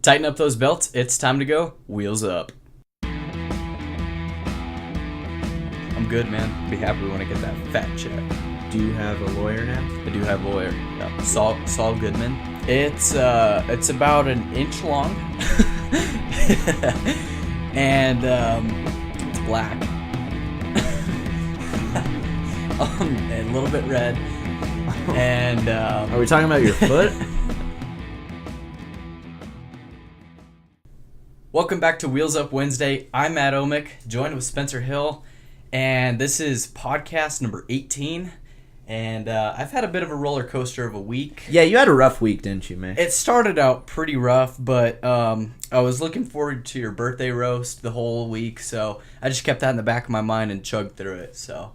Tighten up those belts. It's time to go. Wheels up. I'm good, man. Be happy when I get that fat check. Do you have a lawyer now? I do have a lawyer. Yeah. Saul Goodman. It's about an inch long, and it's black, a little bit red, and Are we talking about your foot? Welcome back to Wheels Up Wednesday. I'm Matt Omick, joined with Spencer Hill, and this is podcast number 18. And I've had a bit of a roller coaster of a week. Yeah, you had a rough week, didn't you, man? It started out pretty rough, but I was looking forward to your birthday roast the whole week, so I just kept that in the back of my mind and chugged through it. So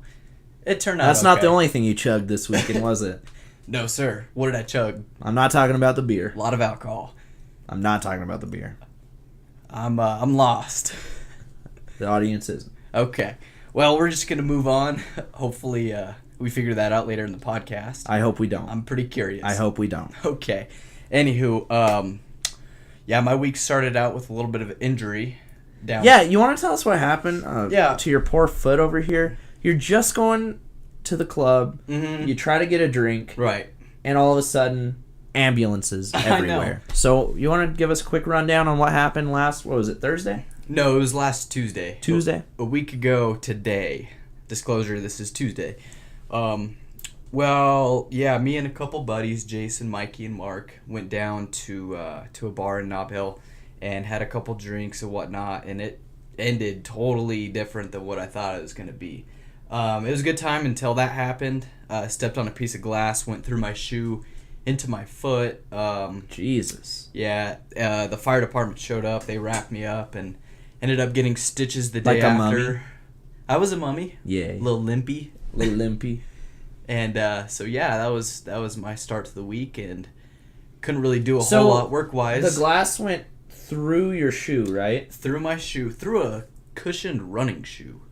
it turned out That's okay. not the only thing you chugged this weekend, was it? No, sir. What did I chug? I'm not talking about the beer. A lot of alcohol. I'm not talking about the beer. I'm lost. The audience isn't. Okay. Well, we're just gonna move on. Hopefully, we figure that out later in the podcast. I hope we don't. I'm pretty curious. I hope we don't. Okay. Anywho, yeah, my week started out with a little bit of an injury. Yeah, you want to tell us what happened? Yeah. To your poor foot over here. You're just going to the club. Mm-hmm. You try to get a drink. Right. And all of a sudden, ambulances everywhere. So you want to give us a quick rundown on what happened last, what was it, Thursday? No, it was last Tuesday. Tuesday? A week ago today. Disclosure, this is Tuesday. Well, yeah, me and a couple buddies, Jason, Mikey, and Mark, went down to a bar in Nob Hill and had a couple drinks and whatnot, and it ended totally different than what I thought it was going to be. It was a good time until that happened. Stepped on a piece of glass, went through my shoe into my foot. Jesus. Yeah, the fire department showed up. They wrapped me up and ended up getting stitches the day Like a after. mummy? I was a mummy. Yeah. A little limpy. Little limpy. And so yeah, that was my start to the week, and couldn't really do a whole lot work wise. The glass went through your shoe, right? Through my shoe, through a cushioned running shoe,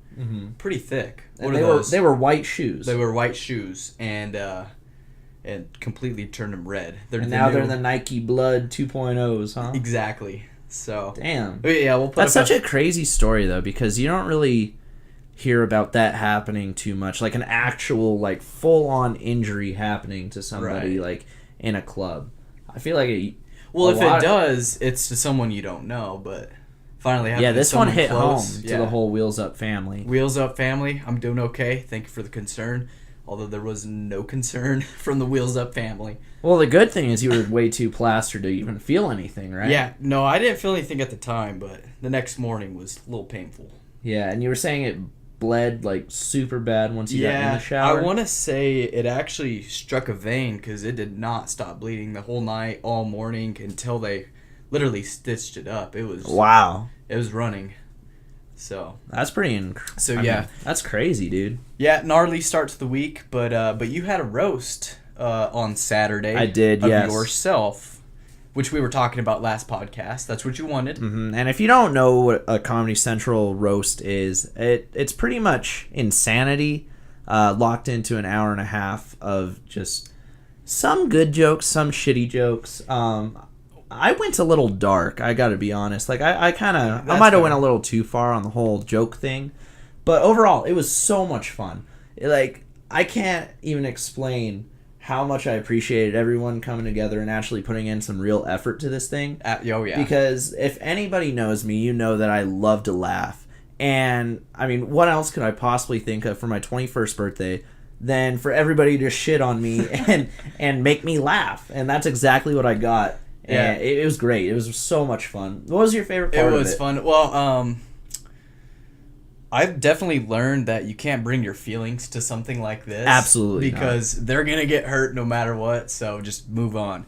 pretty thick. And they were white shoes. They were white shoes, and completely turned them red. They're the Nike Blood 2.0s, huh? Exactly. So damn. Yeah, we'll put. That's such a crazy story though, because you don't really hear about that happening too much, like an actual like full-on injury happening to somebody like in a club. I feel like it. Well, if it does, it's to someone you don't know, but finally happened. Yeah, this one hit close. home to the whole Wheels Up family. Wheels Up family, I'm doing okay. Thank you for the concern. Although there was no concern from the Wheels Up family. Well, the good thing is you were way too plastered to even feel anything, right? Yeah, no, I didn't feel anything at the time, but the next morning was a little painful. Yeah, and you were saying it bled like super bad once you got in the shower? I want to say it actually struck a vein because it did not stop bleeding the whole night, all morning, until they literally stitched it up. It was wow. It was running. So that's pretty. That's crazy, dude. Yeah, gnarly start to the week, but you had a roast on Saturday. I did, of yes. yourself, which we were talking about last podcast. That's what you wanted. Mm-hmm. And if you don't know what a Comedy Central roast is, it's pretty much insanity locked into an hour and a half of just some good jokes, some shitty jokes. I went a little dark, I gotta be honest. Like, I might have went a little too far on the whole joke thing. But overall, it was so much fun. I can't even explain how much I appreciated everyone coming together and actually putting in some real effort to this thing. Oh, yeah. Because if anybody knows me, you know that I love to laugh. And, I mean, what else could I possibly think of for my 21st birthday than for everybody to shit on me and make me laugh? And that's exactly what I got. Yeah, it was great. It was so much fun. What was your favorite part of it? It was fun. Well, I've definitely learned that you can't bring your feelings to something like this. Absolutely because they're going to get hurt no matter what, so just move on.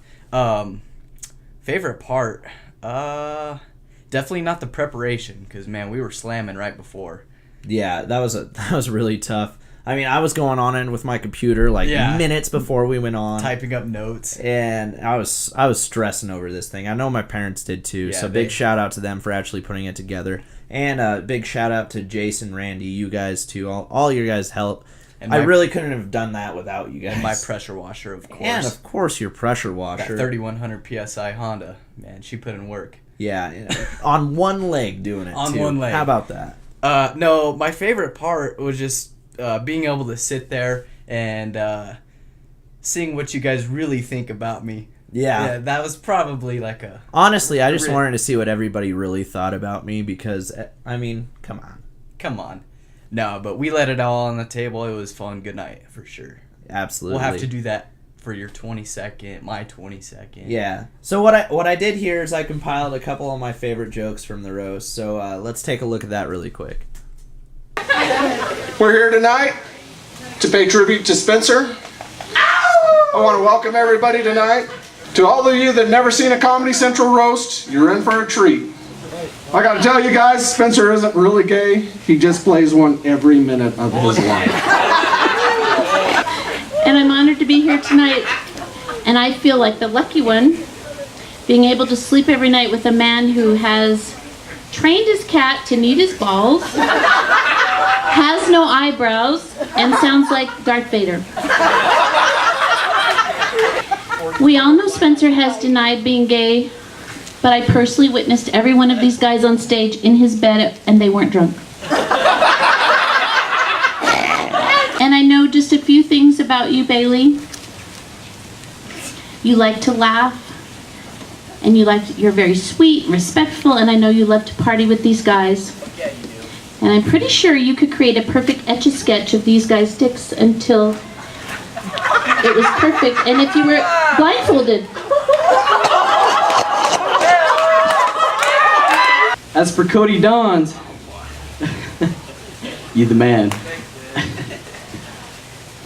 Favorite part? Definitely not the preparation, because, man, we were slamming right before. Yeah, that was really tough. I mean, I was going on in with my computer minutes before we went on, typing up notes, and I was stressing over this thing. I know my parents did too. Yeah, so big shout out to them for actually putting it together, and big shout out to Jason, Randy, you guys too. All your guys' help And I really couldn't have done that without you guys. And my pressure washer, of course. And of course your pressure washer. That 3100 PSI Honda. Man, she put in work. Yeah, on one leg doing it On too. one leg. How about that? No, my favorite part was just being able to sit there and seeing what you guys really think about me. Yeah, that was probably like a... Honestly, I just wanted to see what everybody really thought about me because, I mean, come on. Come on. No, but we let it all on the table. It was fun. Good night, for sure. Absolutely. We'll have to do that for your 22nd, my 22nd. Yeah. So what I did here is I compiled a couple of my favorite jokes from the roast. So let's take a look at that really quick. We're here tonight to pay tribute to Spencer. I want to welcome everybody tonight. To all of you that never seen a Comedy Central roast, you're in for a treat. I gotta tell you guys, Spencer isn't really gay. He just plays one every minute of his life. And I'm honored to be here tonight. And I feel like the lucky one, being able to sleep every night with a man who has trained his cat to knead his balls, has no eyebrows, and sounds like Darth Vader. We all know Spencer has denied being gay, but I personally witnessed every one of these guys on stage in his bed, and they weren't drunk. And I know just a few things about you, Bailey. You like to laugh, and you're very sweet, respectful, and I know you love to party with these guys. And I'm pretty sure you could create a perfect etch-a-sketch of these guys' dicks until it was perfect, and if you were blindfolded. As for Cody Dons, you the man.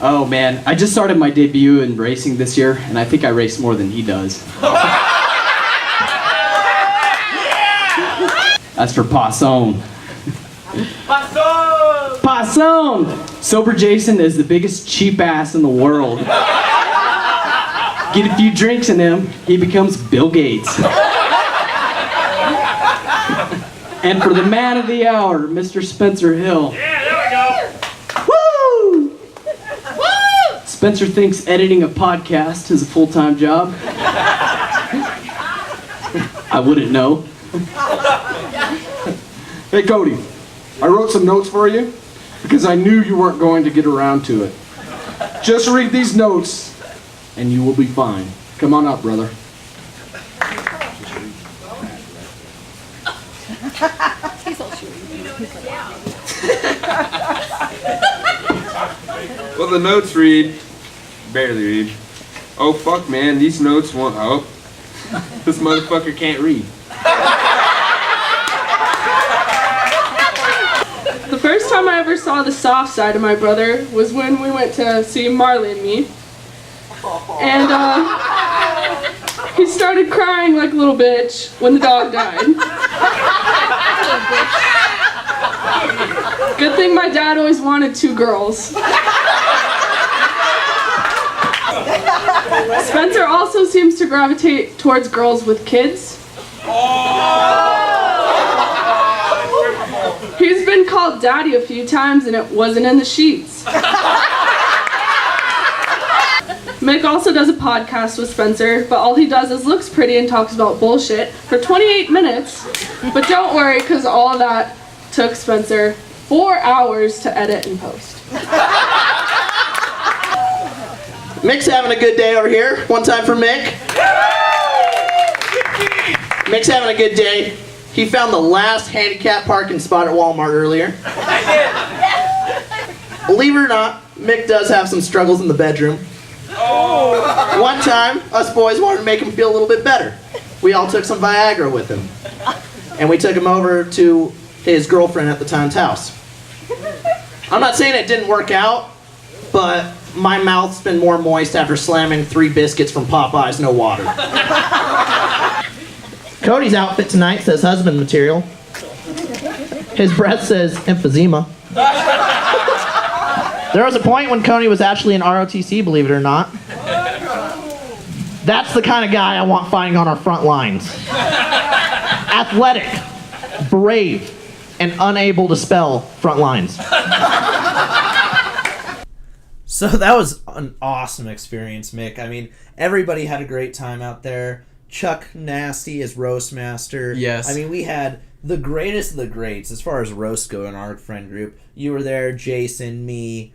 Oh man, I just started my debut in racing this year, and I think I race more than he does. As for Passon. Passon! Sober Jason is the biggest cheap ass in the world. Get a few drinks in him, he becomes Bill Gates. And for the man of the hour, Mr. Spencer Hill. Yeah, there we go. Woo! Woo! Spencer thinks editing a podcast is a full-time job. I wouldn't know. Hey Cody, I wrote some notes for you because I knew you weren't going to get around to it. Just read these notes and you will be fine. Come on up, brother. Well, the notes read, barely read. Oh fuck, man, these notes won't. Oh, this motherfucker can't read. The first time I ever saw the soft side of my brother was when we went to see Marley and me. And he started crying like a little bitch when the dog died. Good thing my dad always wanted 2 girls. Spencer also seems to gravitate towards girls with kids. He's been called daddy a few times and it wasn't in the sheets. Mick also does a podcast with Spencer, but all he does is looks pretty and talks about bullshit for 28 minutes. But don't worry, because all that took Spencer 4 hours to edit and post. Mick's having a good day over here. One time for Mick. Mick's having a good day. He found the last handicap parking spot at Walmart earlier. Believe it or not, Mick does have some struggles in the bedroom. One time, us boys wanted to make him feel a little bit better. We all took some Viagra with him. And we took him over to his girlfriend at the time's house. I'm not saying it didn't work out, but my mouth's been more moist after slamming 3 biscuits from Popeyes, no water. Cody's outfit tonight says husband material. His breath says emphysema. There was a point when Cody was actually in ROTC, believe it or not. That's the kind of guy I want fighting on our front lines. Athletic, brave, and unable to spell front lines. So that was an awesome experience, Mick. I mean, everybody had a great time out there. Chuck Nasty as roast master. Yes. I mean, we had the greatest of the greats as far as roast go in our friend group. You were there, Jason, me,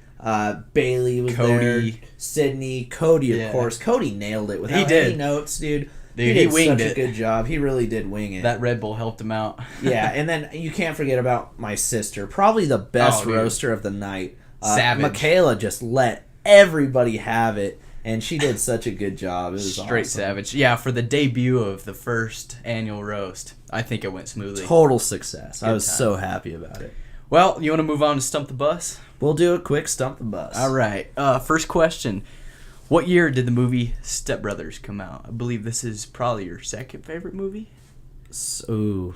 Bailey was Cody. there, Sydney, Cody, of course. Cody nailed it without any notes, dude. He did winged such it. a good job. He really did wing it. That Red Bull helped him out. Yeah, and then you can't forget about my sister. Probably the best roaster of the night. Savage. Michaela just let everybody have it, and she did such a good job. It was Straight awesome. savage. Yeah, for the debut of the first annual roast, I think it went smoothly. Total success. I was time. so happy about it. Well, you want to move on to Stump the Bus? We'll do a quick Stump the Bus. All right. First question. What year did the movie Step Brothers come out? I believe this is probably your second favorite movie. So,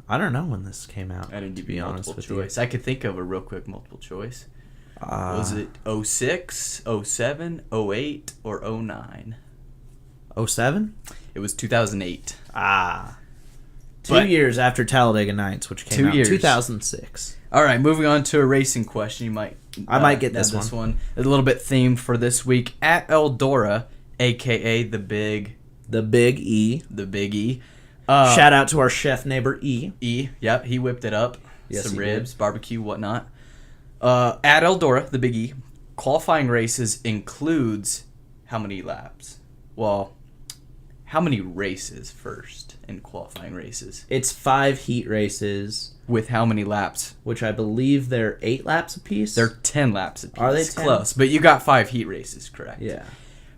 I don't know when this came out. I didn't to give be you honest multiple with choice. I could think of a real quick multiple choice. you. Was it 06, 07, 08, or 09? 07? It was 2008. Two years after Talladega Nights, which came 2 out years. 2006. All right, moving on to a racing question. I might get know this one. A little bit themed for this week. At Eldora, a.k.a. the Big E. Shout out to our chef neighbor E. Yep, he whipped it up. Yes, Some he ribs, did. barbecue, whatnot. At Eldora, the Big E, qualifying races includes how many laps? Well, how many races first in qualifying races? It's 5 heat races, With how many laps? which I believe they're 8 laps apiece. They're 10 laps apiece. Are they 10? Close, but you got 5 heat races, correct? Yeah.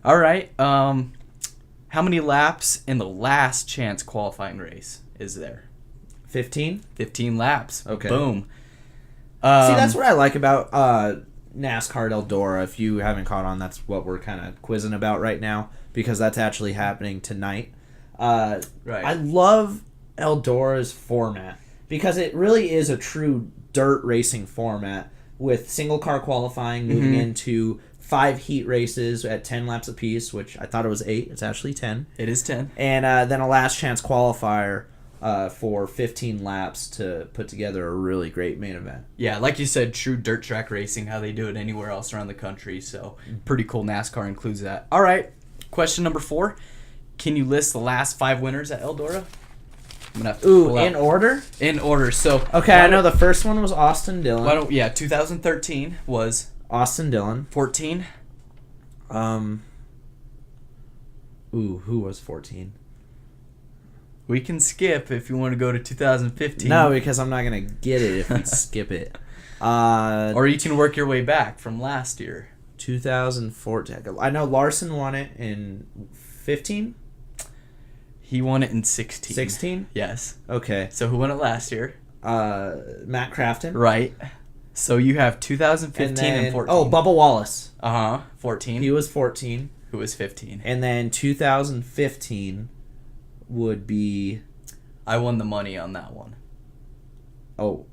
All right. How many laps in the last chance qualifying race is there? 15? 15 laps. Okay. Boom. See, that's what I like about NASCAR at Eldora. If you haven't caught on, that's what we're kind of quizzing about right now, because that's actually happening tonight. Right. I love Eldora's format because it really is a true dirt racing format with single car qualifying moving into 5 heat races at 10 laps apiece, which I thought it was 8. It's actually 10. It is 10. And then a last chance qualifier for 15 laps to put together a really great main event. Yeah, like you said, true dirt track racing, how they do it anywhere else around the country. So pretty cool. NASCAR includes that. All right. Question number 4. Can you list the last 5 winners at Eldora? I'm gonna have to pull out. In order? In order. So Okay, I know the first one was Austin Dillon. 2013 was Austin Dillon. 14. Who was 14? We can skip if you want to go to 2015. No, because I'm not gonna get it if we skip it. Or you can work your way back from last year. 2014. I know Larson won it in 15. He won it in 16. 16? Yes. Okay. So who won it last year? Matt Crafton. Right. So you have 2015 and 14. Oh, Bubba Wallace. 14. He was 14. Who was 15? And then 2015 would be... I won the money on that one. Oh.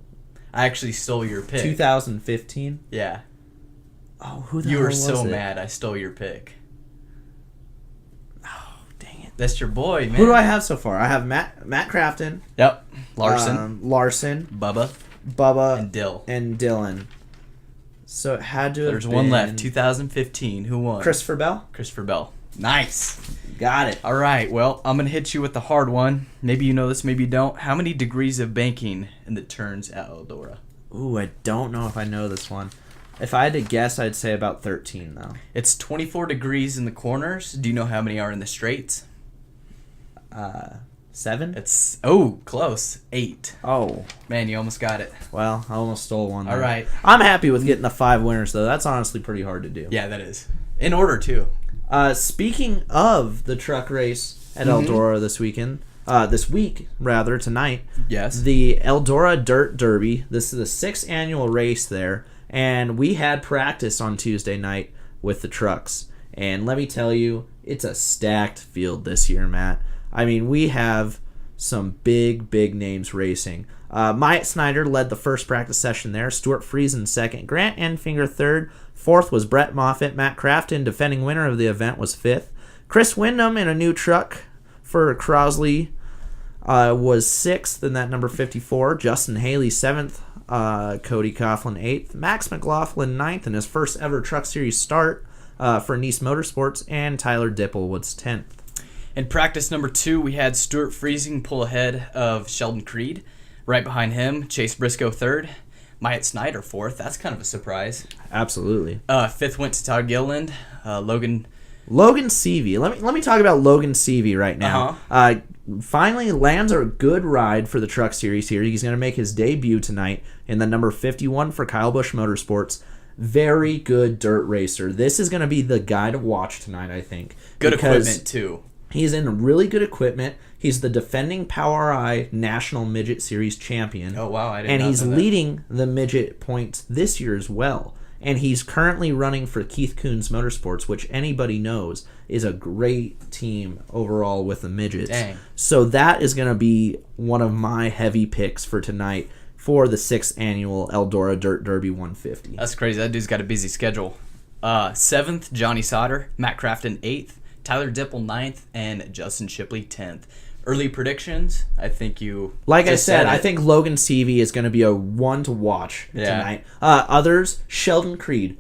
I actually stole your pick. 2015? Yeah. Oh, who the You hell were was so it? mad I stole your pick. Oh, dang it. That's your boy, man. Who do I have so far? I have Matt Crafton. Yep. Larson. Larson. Bubba. Bubba. And Dill. And Dylan. So it had to have There's been... one left. 2015. Who won? Christopher Bell? Christopher Bell. Nice. Got it. All right. Well, I'm going to hit you with the hard one. Maybe you know this, maybe you don't. How many degrees of banking in the turns at Eldora? Ooh, I don't know if I know this one. If I had to guess, I'd say about 13, though. It's 24 degrees in the corners. Do you know how many are in the straights? 7? It's, close. 8. Oh. Man, you almost got it. Well, I almost stole one there. All right. I'm happy with getting the 5 winners, though. That's honestly pretty hard to do. Yeah, that is. In order, too. Speaking of the truck race at Eldora this weekend, tonight. Yes. The Eldora Dirt Derby. This is the 6th annual race there, and we had practice on Tuesday night with the trucks. And let me tell you, it's a stacked field this year, Matt. I mean, we have some big names racing. Myatt Snyder led the first practice session there. Stuart Friesen second. Grant Enfinger third. Fourth was Brett Moffitt. Matt Crafton, defending winner of the event, was fifth. Chris Windham in a new truck for Crosley was sixth in that number 54. Justin Haley seventh Cody Coughlin 8th, Max McLaughlin 9th in his first ever Truck Series start for Nice Motorsports, and Tyler Dipple was 10th. In practice number 2, we had Stuart Friesen pull ahead of Sheldon Creed. Right behind him, Chase Briscoe 3rd, Myatt Snyder 4th. That's kind of a surprise. Absolutely. 5th went to Todd Gilliland. Logan Seavey. Let me talk about Logan Seavey right now. Finally lands a good ride for the Truck Series here. He's going to make his debut tonight in the number 51 for Kyle Busch Motorsports. Very good dirt racer. This is going to be the guy to watch tonight, I think. Good equipment, too. He's in really good equipment. He's the defending POWRi National Midget Series champion. Oh, wow. I didn't know that. And he's leading the midget points this year as well. And he's currently running for Keith Kunz Motorsports, which anybody knows is a great team overall with the midgets. Dang. So that is going to be one of my heavy picks for tonight for the 6th annual Eldora Dirt Derby 150. That's crazy. That dude's got a busy schedule. 7th, Johnny Sauter. Matt Crafton 8th. Tyler Dipple 9th. And Justin Shipley 10th. Early predictions, I think you... Like I said, I think Logan Seavey is going to be a one to watch tonight. Others, Sheldon Creed,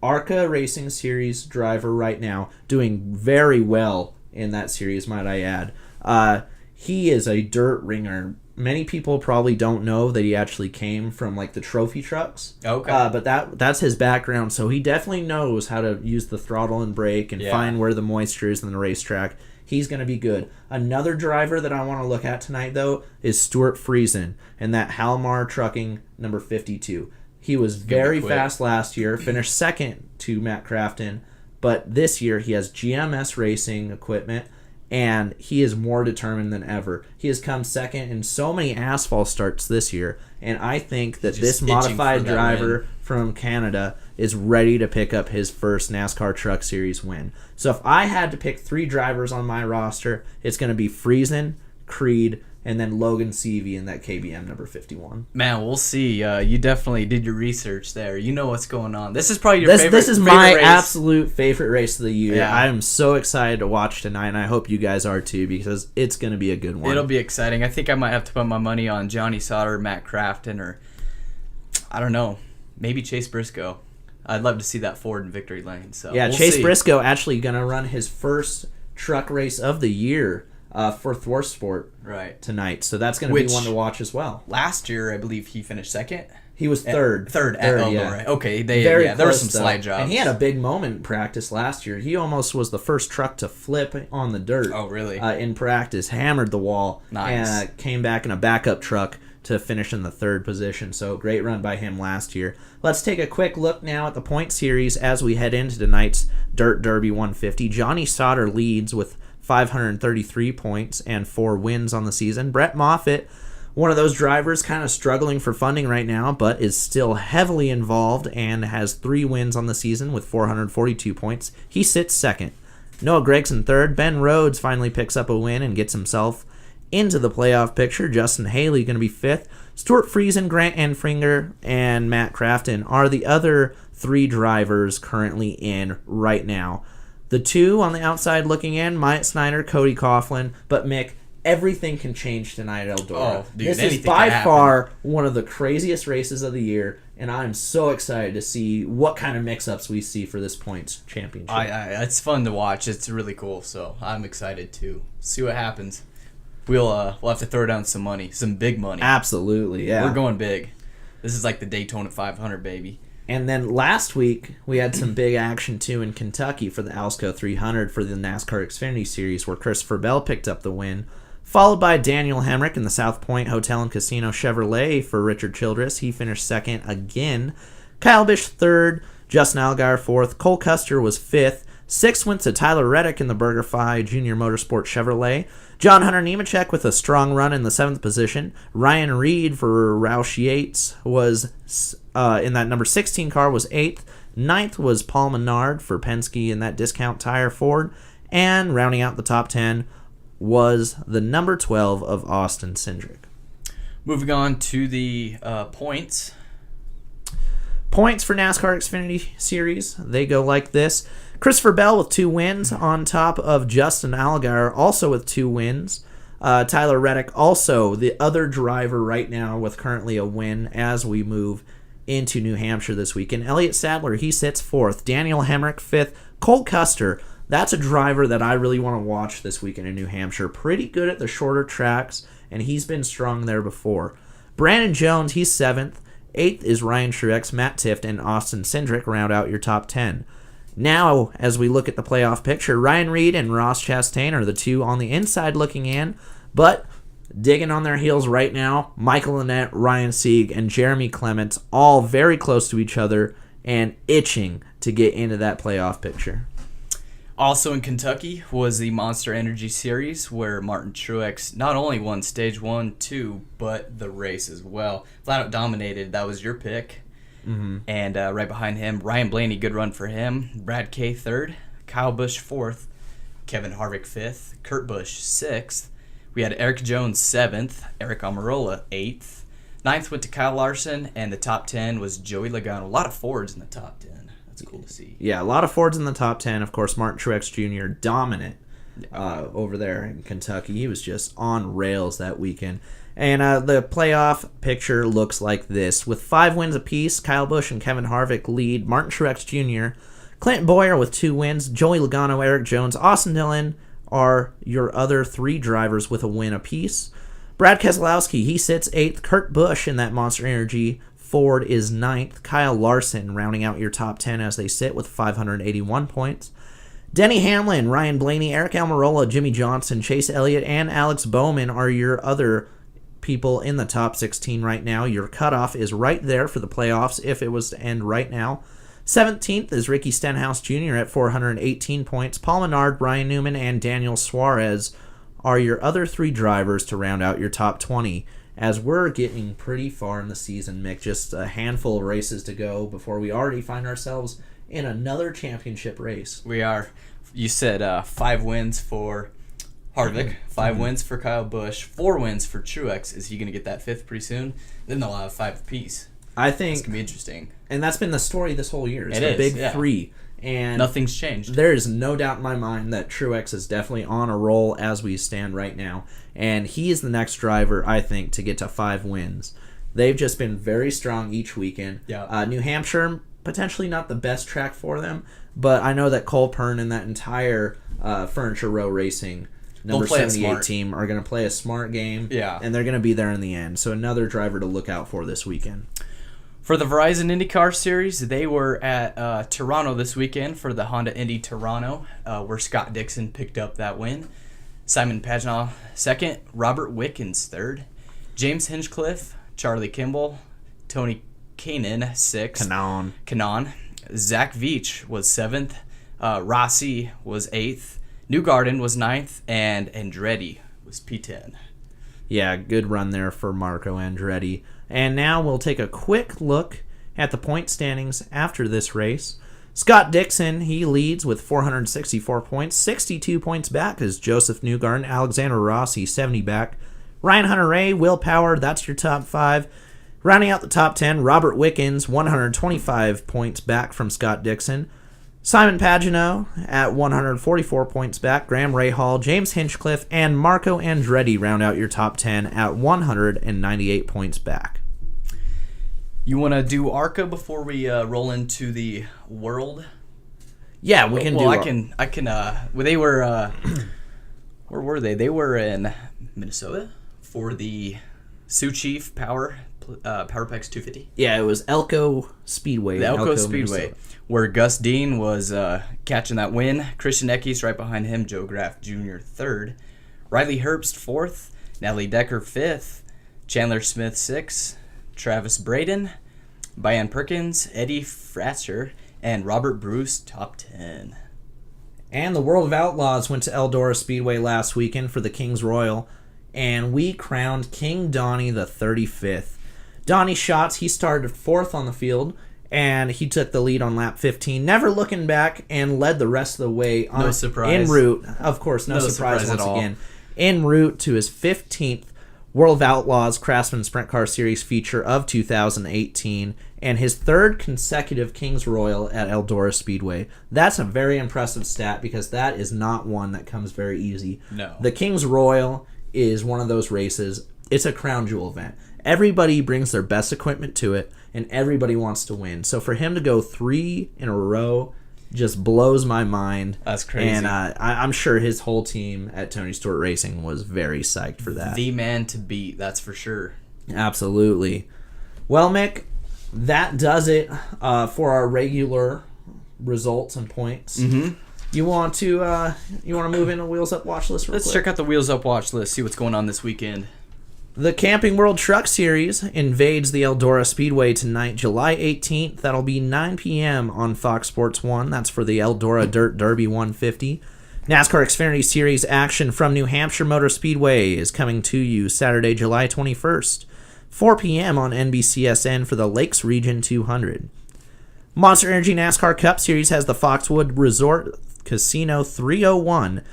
ARCA Racing Series driver right now, doing very well in that series, might I add. He is a dirt ringer. Many people probably don't know that he actually came from like the trophy trucks. Okay. But that's his background, so he definitely knows how to use the throttle and brake and find where the moisture is in the racetrack. He's going to be good. Another driver that I want to look at tonight, though, is Stuart Friesen and that Halmar Trucking number 52. He was very fast last year, finished second to Matt Crafton, but this year he has GMS Racing equipment, and he is more determined than ever. He has come second in so many asphalt starts this year, and I think that this modified driver from Canada is ready to pick up his first NASCAR Truck Series win. So if I had to pick 3 drivers on my roster, it's going to be Friesen, Creed, and then Logan Seavey in that KBM number 51. Man, we'll see. You definitely did your research there. You know what's going on. This is probably your favorite. This is my race. absolute favorite race of the year. Yeah. I am so excited to watch tonight, and I hope you guys are too, because it's going to be a good one. It'll be exciting. I think I might have to put my money on Johnny Sauter, Matt Crafton, or I don't know, maybe Chase Briscoe. I'd love to see that Ford in victory lane. So yeah, we'll Chase see. Briscoe actually going to run his first truck race of the year for ThorSport tonight. So that's going to be one to watch as well. Last year, I believe he finished second. He was third. Third at Eldora. Yeah. Okay, there were some slide jobs. And he had a big moment in practice last year. He almost was the first truck to flip on the dirt. Oh, really? In practice, hammered the wall. Nice. And came back in a backup truck to finish in the 3rd position. So great run by him last year. Let's take a quick look now at the point series as we head into tonight's Dirt Derby 150. Johnny Sauter leads with 533 points and 4 wins on the season. Brett Moffitt, one of those drivers kind of struggling for funding right now, but is still heavily involved and has 3 wins on the season with 442 points. He sits second. Noah Gregson third. Ben Rhodes finally picks up a win and gets himself into the playoff picture. Justin Haley going to be 5th. Stuart Friesen, Grant Enfringer, and Matt Crafton are the other 3 drivers currently in right now. The 2 on the outside looking in, Myatt Snyder, Cody Coughlin, but Mick, everything can change tonight at Eldora. Oh, dude, this is by far one of the craziest races of the year, and I'm so excited to see what kind of mix-ups we see for this points championship. It's fun to watch. It's really cool, so I'm excited to see what happens. We'll have to throw down some money, some big money. Absolutely, yeah. We're going big. This is like the Daytona 500, baby. And then last week, we had some big action, too, in Kentucky for the Alsco 300 for the NASCAR Xfinity Series, where Christopher Bell picked up the win, followed by Daniel Hemrick in the South Point Hotel and Casino Chevrolet for Richard Childress. He finished second again. Kyle Bish third, Justin Allgaier fourth, Cole Custer was 5th. 6th went to Tyler Reddick in the BurgerFi Junior Motorsport Chevrolet. John Hunter Nemechek with a strong run in the 7th position. Ryan Reed for Roush Yates was in that number 16 car was 8th. 9th was Paul Menard for Penske in that discount tire Ford. And rounding out the top 10 was the number 12 of Austin Cindric. Moving on to the points. Points for NASCAR Xfinity Series, they go like this. Christopher Bell with 2 wins on top of Justin Allgaier, also with 2 wins. Tyler Reddick, also the other driver right now with currently a win as we move into New Hampshire this weekend. Elliott Sadler, he sits 4th. Daniel Hemrick, 5th. Cole Custer, that's a driver that I really want to watch this weekend in New Hampshire. Pretty good at the shorter tracks, and he's been strong there before. Brandon Jones, he's 7th. 8th is Ryan Truex, Matt Tifft, and Austin Cindric round out your top 10. Now, as we look at the playoff picture, Ryan Reed and Ross Chastain are the two on the inside looking in, but digging on their heels right now, Michael Annett, Ryan Sieg, and Jeremy Clements all very close to each other and itching to get into that playoff picture. Also in Kentucky was the Monster Energy Series, where Martin Truex not only won Stage 1, 2, but the race as well. Flat out dominated. That was your pick. Mm-hmm. And right behind him, Ryan Blaney, good run for him. Brad Kay, 3rd. Kyle Busch, 4th. Kevin Harvick, 5th. Kurt Busch, 6th. We had Eric Jones, 7th. Eric Almirola, 8th. 9th went to Kyle Larson, and the top 10 was Joey Logano. A lot of Fords in the top 10. That's cool to see. Yeah, a lot of Fords in the top 10. Of course, Martin Truex Jr., dominant over there in Kentucky. He was just on rails that weekend. And the playoff picture looks like this. With 5 wins apiece, Kyle Busch and Kevin Harvick lead. Martin Truex Jr., Clint Boyer with 2 wins, Joey Logano, Eric Jones, Austin Dillon are your other 3 drivers with a win apiece. Brad Keselowski, he sits 8th. Kurt Busch in that Monster Energy Ford is 9th. Kyle Larson rounding out your top 10 as they sit with 581 points. Denny Hamlin, Ryan Blaney, Eric Almirola, Jimmy Johnson, Chase Elliott, and Alex Bowman are your other people in the top 16 right now. Your cutoff is right there for the playoffs if it was to end right now. 17th is Ricky Stenhouse Jr. at 418 points. Paul Menard, Ryan Newman, and Daniel Suarez are your other 3 drivers to round out your top 20. As we're getting pretty far in the season, Mick, just a handful of races to go before we already find ourselves in another championship race. We are. You said 5 wins for Harvick, 5 wins for Kyle Busch, 4 wins for Truex. Is he going to get that 5th pretty soon? Then they'll have 5 apiece. I think it's going to be interesting. And that's been the story this whole year. It's the big 3. And nothing's changed. There is no doubt in my mind that Truex is definitely on a roll as we stand right now. And he is the next driver, I think, to get to 5 wins. They've just been very strong each weekend. Yeah. New Hampshire, potentially not the best track for them, but I know that Cole Pern and that entire Furniture Row Racing number 78 team are going to play a smart game. Yeah. And they're going to be there in the end. So another driver to look out for this weekend. For the Verizon IndyCar Series, they were at Toronto this weekend for the Honda Indy Toronto, where Scott Dixon picked up that win. Simon Pagenaud, 2nd. Robert Wickens, 3rd. James Hinchcliffe, Charlie Kimball, Tony Kanaan, 6th. Kanaan. Zach Veach was 7th. Rossi was 8th. Newgarden was 9th. And Andretti was P10. Yeah, good run there for Marco Andretti. And now we'll take a quick look at the point standings after this race. Scott Dixon, he leads with 464 points. 62 points back is Joseph Newgarden. Alexander Rossi, 70 back. Ryan Hunter-Reay, Will Power, that's your top 5. Rounding out the top 10, Robert Wickens, 125 points back from Scott Dixon. Simon Pagenaud at 144 points back. Graham Rahal, James Hinchcliffe, and Marco Andretti round out your top 10 at 198 points back. You want to do ARCA before we roll into the World? Yeah, we can do it. I can. Well, they were. Where were they? They were in Minnesota for the Sioux Chief Power Packs 250. Yeah, it was Elko Speedway. The Elko Speedway, Minnesota, where Gus Dean was catching that win. Christian Eckes right behind him. Joe Graff Jr. 3rd. Riley Herbst 4th. Natalie Decker 5th. Chandler Smith 6th. Travis Braden, Brian Perkins, Eddie Frasser, and Robert Bruce top 10. And the World of Outlaws went to Eldora Speedway last weekend for the King's Royal, and we crowned King Donnie the 35th. Donnie Schatz, he started 4th on the field, and he took the lead on lap 15, never looking back, and led the rest of the way on, no surprise. En route. Of course, no surprise once at all. again. En route to his 15th World of Outlaws Craftsman Sprint Car Series feature of 2018, and his 3rd consecutive King's Royal at Eldora Speedway. That's a very impressive stat because that is not one that comes very easy. No. The King's Royal is one of those races. It's a crown jewel event. Everybody brings their best equipment to it, and everybody wants to win. So for him to go 3 in a row just blows my mind. That's crazy. And I'm sure his whole team at Tony Stewart Racing was very psyched for that. The man to beat, that's for sure. Absolutely. Well, Mick, that does it for our regular results and points. Mm-hmm. You want to move in a Wheels Up watch list real Let's quick? check out the Wheels Up watch list, see what's going on this weekend. The Camping World Truck Series invades the Eldora Speedway tonight, July 18th. That'll be 9 p.m. on Fox Sports 1. That's for the Eldora Dirt Derby 150. NASCAR Xfinity Series action from New Hampshire Motor Speedway is coming to you Saturday, July 21st, 4 p.m. on NBCSN for the Lakes Region 200. Monster Energy NASCAR Cup Series has the Foxwood Resort Casino 301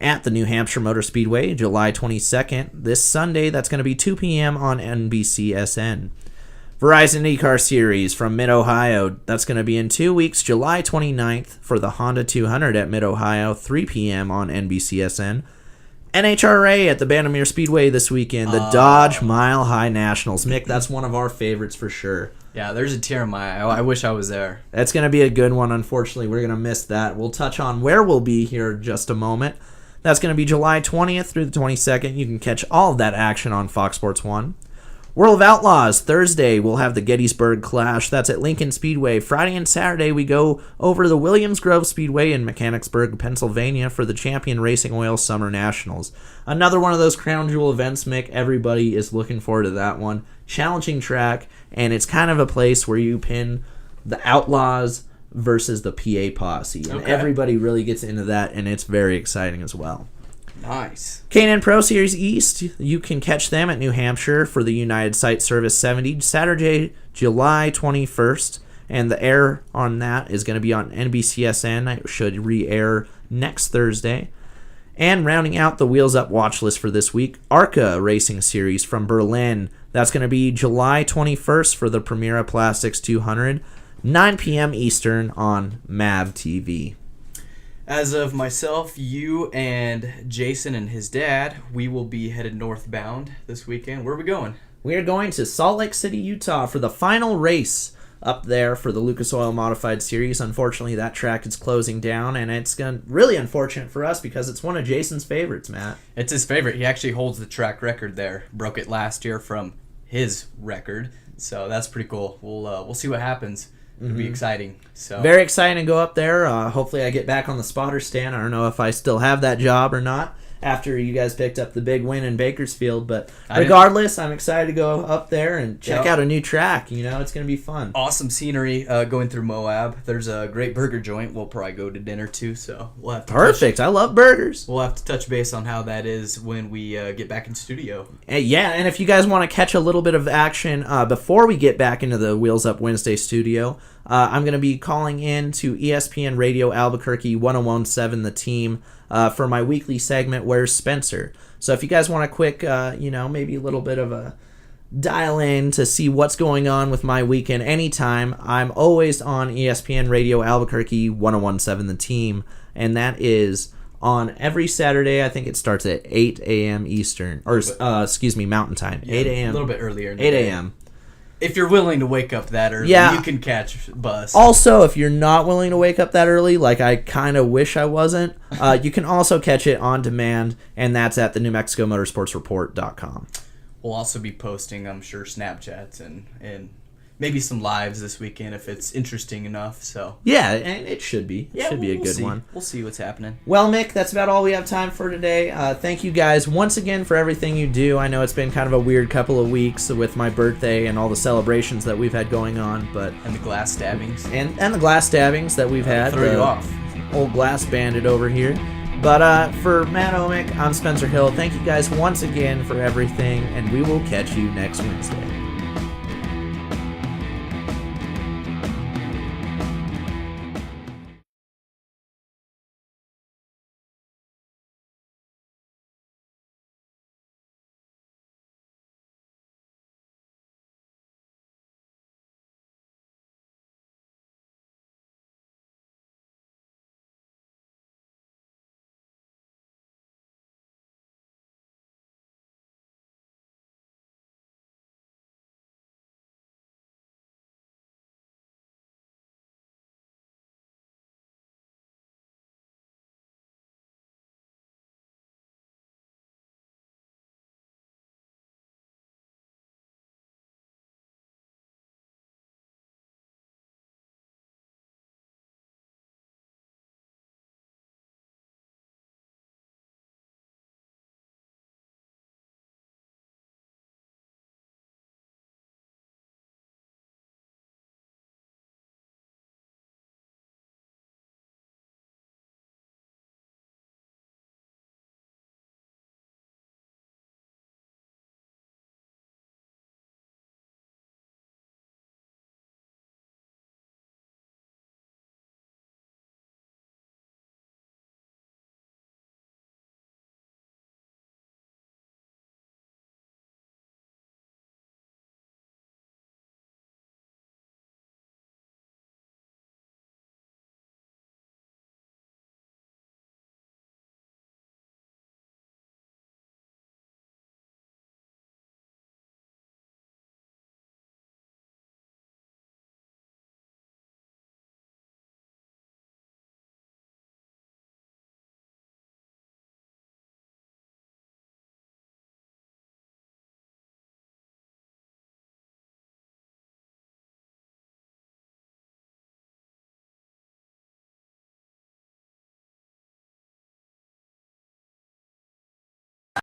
at the New Hampshire Motor Speedway, July 22nd. This Sunday, that's going to be 2 p.m. on NBCSN. Verizon IndyCar Series from Mid-Ohio, that's going to be in 2 weeks, July 29th for the Honda 200 at Mid-Ohio, 3 p.m. on NBCSN. NHRA at the Bandimere Speedway this weekend, the Dodge Mile High Nationals. Mick, that's one of our favorites for sure. Yeah, there's a tear in my eye. I wish I was there. That's going to be a good one. Unfortunately, we're going to miss that. We'll touch on where we'll be here in just a moment. That's going to be July 20th through the 22nd. You can catch all of that action on Fox Sports 1. World of Outlaws, Thursday, we'll have the Gettysburg Clash. That's at Lincoln Speedway. Friday and Saturday, we go over the Williams Grove Speedway in Mechanicsburg, Pennsylvania for the Champion Racing Oil Summer Nationals. Another one of those crown jewel events, Mick. Everybody is looking forward to that one. Challenging track, and it's kind of a place where you pin the Outlaws versus the PA Posse. And everybody really gets into that, and it's very exciting as well. Nice. K&N Pro Series East, you can catch them at New Hampshire for the United Site Service 70, Saturday, July 21st. And the air on that is going to be on NBCSN. It should re-air next Thursday. And rounding out the Wheels Up watch list for this week, ARCA Racing Series from Berlin. That's going to be July 21st for the Primera Plastics 200. 9 p.m. Eastern on MAV TV. As of myself, you, and Jason and his dad, we will be headed northbound this weekend. Where are we going? We are going to Salt Lake City, Utah for the final race up there for the Lucas Oil Modified Series. Unfortunately, that track is closing down, and it's really unfortunate for us because it's one of Jason's favorites, Matt. It's his favorite. He actually holds the track record there. Broke it last year from his record, so that's pretty cool. We'll see what happens. It'll be exciting. So very exciting to go up there. Hopefully I get back on the spotter stand. I don't know if I still have that job or not after you guys picked up the big win in Bakersfield. But regardless, I'm excited to go up there and check out a new track. You know, it's going to be fun. Awesome scenery going through Moab. There's a great burger joint. We'll probably go to dinner too. So we'll have to Perfect. I love burgers. We'll have to touch base on how that is when we get back in studio. Yeah, and if you guys want to catch a little bit of action before we get back into the Wheels Up Wednesday studio, I'm going to be calling in to ESPN Radio Albuquerque 1017 The Team for my weekly segment, Where's Spencer? So if you guys want a quick, maybe a little bit of a dial in to see what's going on with my weekend anytime, I'm always on ESPN Radio Albuquerque 1017 The Team, and that is on every Saturday. I think it starts at 8 a.m. Eastern, or Mountain Time. Yeah, 8 a.m. A little bit earlier. 8 a.m. If you're willing to wake up that early, you can catch bus. Also, if you're not willing to wake up that early, like I kind of wish I wasn't, you can also catch it on demand, and that's at the New Mexico Motorsports Report.com. We'll also be posting, I'm sure, Snapchats and maybe some lives this weekend if it's interesting enough. So yeah, and it should be. It should be a good one. We'll see what's happening. Well, Mick, that's about all we have time for today. Thank you guys once again for everything you do. I know it's been kind of a weird couple of weeks with my birthday and all the celebrations that we've had going on, and the glass stabbings and the glass stabbings that we've had. Throw you off. Old glass bandit over here. But for Matt Omick, I'm Spencer Hill. Thank you guys once again for everything, and we will catch you next Wednesday.